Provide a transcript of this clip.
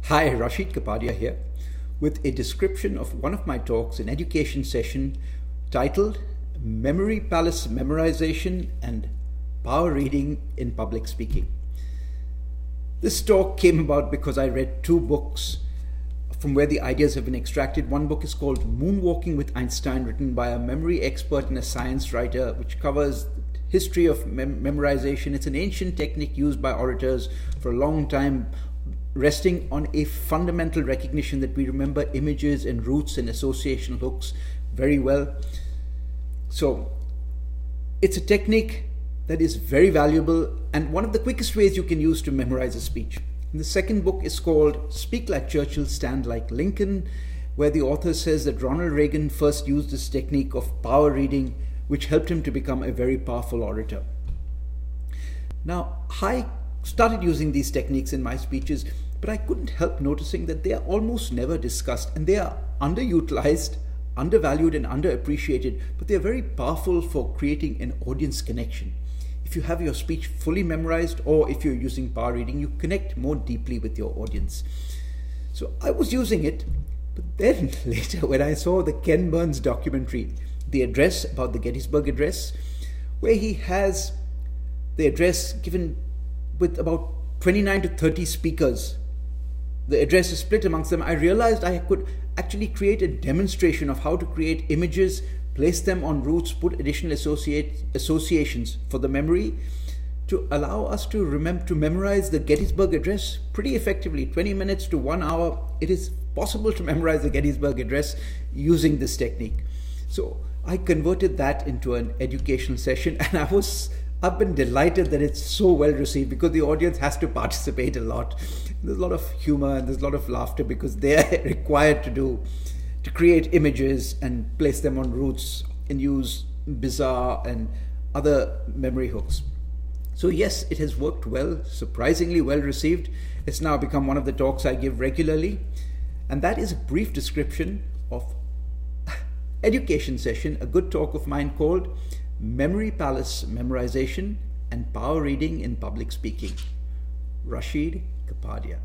Hi, Rashid Kapadia here with a description of one of my talks, an education session titled Memory Palace Memorization and Power Reading in Public Speaking. This talk came about because I read two books from where the ideas have been extracted. One book is called Moonwalking with Einstein, written by a memory expert and a science writer, which covers the history of memorization. It's an ancient technique used by orators for a long time, resting on a fundamental recognition that we remember images and roots and association hooks very well. So it's a technique that is very valuable and one of the quickest ways you can use to memorize a speech. And the second book is called Speak Like Churchill, Stand Like Lincoln, where the author says that Ronald Reagan first used this technique of power reading, which helped him to become a very powerful orator. Now, I started using these techniques in my speeches, but I couldn't help noticing that they are almost never discussed and they are underutilized, undervalued and underappreciated, but they're very powerful for creating an audience connection. If you have your speech fully memorized or if you're using power reading, you connect more deeply with your audience. So I was using it, but then later when I saw the Ken Burns documentary, The Address, about the Gettysburg Address, where he has the address given with about 29 to 30 speakers, the address is split amongst them, I realized I could actually create a demonstration of how to create images, place them on roots, put additional associations for the memory to allow us to memorize the Gettysburg Address pretty effectively. 20 minutes to 1 hour, it is possible to memorize the Gettysburg Address using this technique. So I converted that into an educational session, and I've been delighted that it's so well received because the audience has to participate a lot. There's a lot of humor and there's a lot of laughter because they're required to create images and place them on roots and use bizarre and other memory hooks. So yes, it has worked well, surprisingly well received. It's now become one of the talks I give regularly. And that is a brief description of education session, a good talk of mine called Memory Palace Memorization and Power Reading in Public Speaking. Rashid Kapadia.